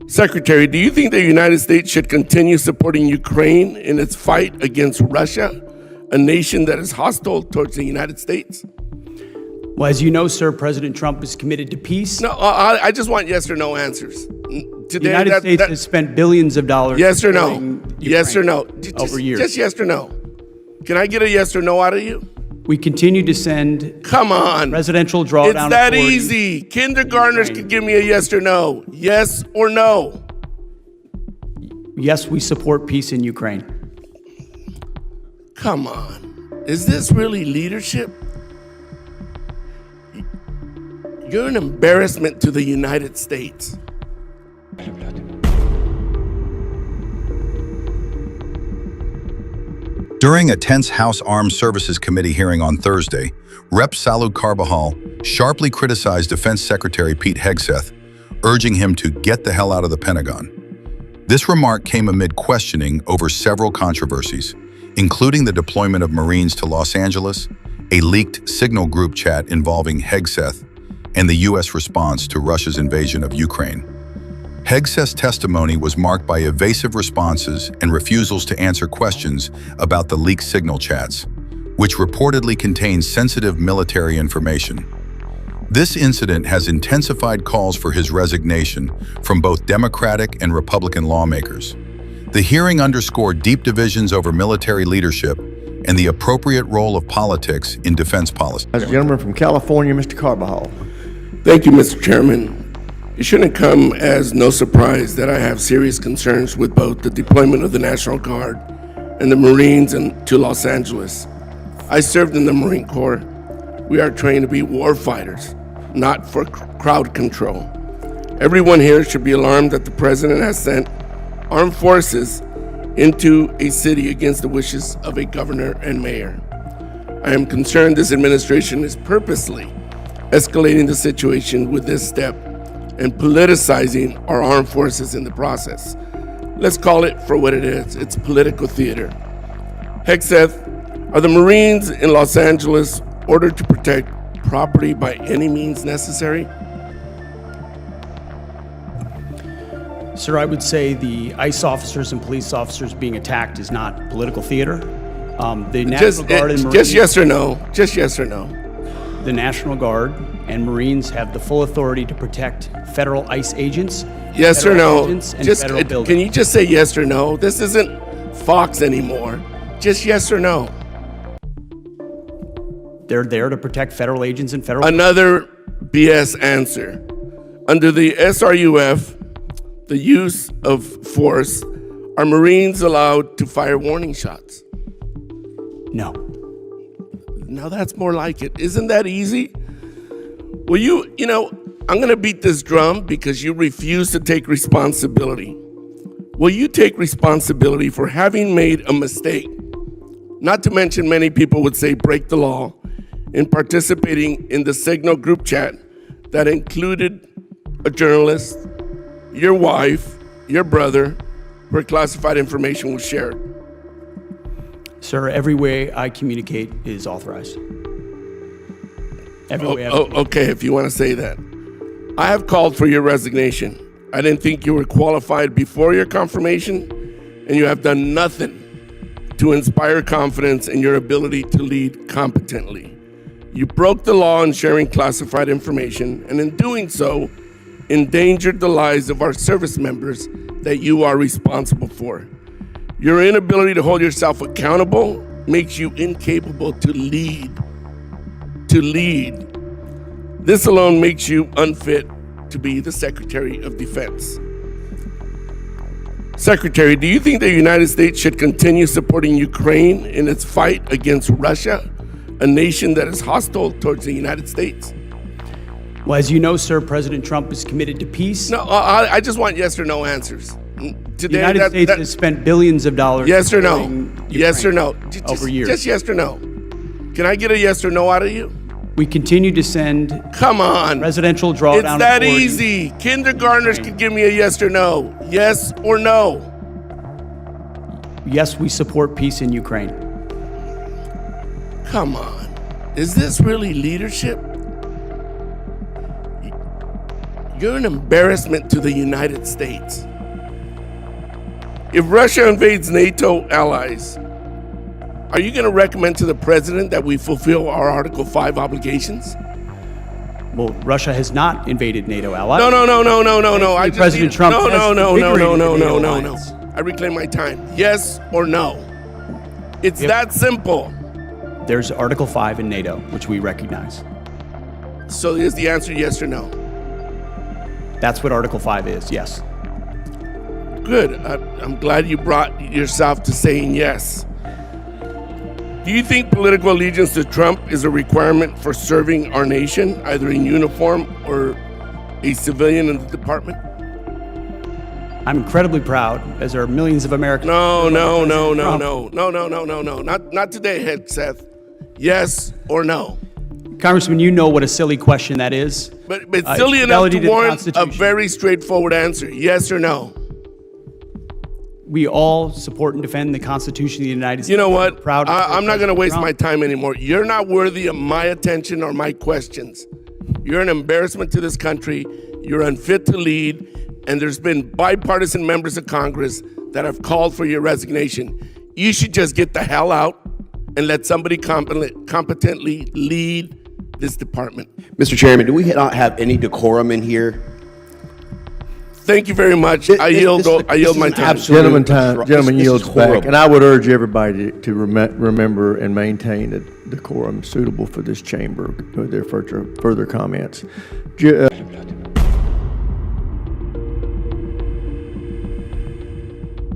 Secretary, do you think the United States should continue supporting Ukraine in its fight against Russia, a nation that is hostile towards the United States? Well, as you know, sir, President Trump is committed to peace. No, I just want yes or no answers. The United States has spent billions of dollars. Yes or no? Yes or no? Over years. Just yes or no. Can I get a yes or no out of you? We continue to send Come on. presidential drawdown. It's that easy. Kindergartners can give me a yes or no. Yes or no? Yes, we support peace in Ukraine. Come on. Is this really leadership? You're an embarrassment to the United States. During a tense House Armed Services Committee hearing on Thursday, Rep. Salud Carbajal sharply criticized Defense Secretary Pete Hegseth, urging him to get the hell out of the Pentagon. This remark came amid questioning over several controversies, including the deployment of Marines to Los Angeles, a leaked Signal group chat involving Hegseth, and the U.S. response to Russia's invasion of Ukraine. Hegseth's testimony was marked by evasive responses and refusals to answer questions about the leaked Signal chats, which reportedly contain sensitive military information. This incident has intensified calls for his resignation from both Democratic and Republican lawmakers. The hearing underscored deep divisions over military leadership and the appropriate role of politics in defense policy. As a gentleman from California, Mr. Carbajal. Thank you, Mr. Chairman. It shouldn't come as no surprise that I have serious concerns with both the deployment of the National Guard and the Marines to Los Angeles. I served in the Marine Corps. We are trained to be war fighters, not for crowd control. Everyone here should be alarmed that the President has sent armed forces into a city against the wishes of a governor and mayor. I am concerned this administration is purposely escalating the situation with this step and politicizing our armed forces in the process. Let's call it for what it is. It's political theater. Hegseth, are the Marines in Los Angeles ordered to protect property by any means necessary? Sir, I would say the ICE officers and police officers being attacked is not political theater. The National Guard and Marines, just yes or no. Just yes or no. The National Guard and Marines have the full authority to protect federal ICE agents. Yes or no? Can you just say yes or no? This isn't Fox anymore. Just yes or no. They're there to protect federal agents and federal. Another BS answer. Under the SRUF, the use of force, are Marines allowed to fire warning shots? No. Now that's more like it. Isn't that easy? Well, I'm going to beat this drum because you refuse to take responsibility. Will you take responsibility for having made a mistake? Not to mention many people would say break the law in participating in the Signal group chat that included a journalist, your wife, your brother, where classified information was shared. Sir, every way I communicate is authorized. Okay, if you want to say that. I have called for your resignation. I didn't think you were qualified before your confirmation, and you have done nothing to inspire confidence in your ability to lead competently. You broke the law in sharing classified information, and in doing so, endangered the lives of our service members that you are responsible for. Your inability to hold yourself accountable makes you incapable to lead. This alone makes you unfit to be the Secretary of Defense. Secretary, do you think the United States should continue supporting Ukraine in its fight against Russia, a nation that is hostile towards the United States? Well, as you know, sir, President Trump is committed to peace. No, I just want yes or no answers. The United States has spent billions of dollars. Yes or no? Yes or no? Over years. Just yes or no. Can I get a yes or no out of you? We continue to send. Come on. Presidential drawdown. It's that easy. Kindergartners can give me a yes or no. Yes or no? Yes, we support peace in Ukraine. Come on. Is this really leadership? You're an embarrassment to the United States. If Russia invades NATO allies, are you going to recommend to the president that we fulfill our Article 5 obligations? Well, Russia has not invaded NATO allies. No. President Trump has invigorated the NATO No. alliance. I reclaim my time. Yes or no? It's that simple. There's Article 5 in NATO, which we recognize. So is the answer yes or no? That's what Article 5 is, yes. Good. I'm glad you brought yourself to saying yes. Do you think political allegiance to Trump is a requirement for serving our nation, either in uniform or a civilian in the department? I'm incredibly proud, as are millions of Americans. No. Not today, Hegseth. Yes or no? Congressman, you know what a silly question that is. But silly enough fidelity to to the warrant a Constitution. very straightforward answer. Yes or no? We all support and defend the Constitution of the United States. You know what? Proud. I'm not going to waste Trump. my time anymore. You're not worthy of my attention or my questions. You're an embarrassment to this country. You're unfit to lead. And there's been bipartisan members of Congress that have called for your resignation. You should just get the hell out and let somebody competently lead this department. Mr. Chairman, do we not have any decorum in here? Thank you very much. I yield my time. Gentleman yields back. And I would urge everybody to remember and maintain a decorum suitable for this chamber with their further comments.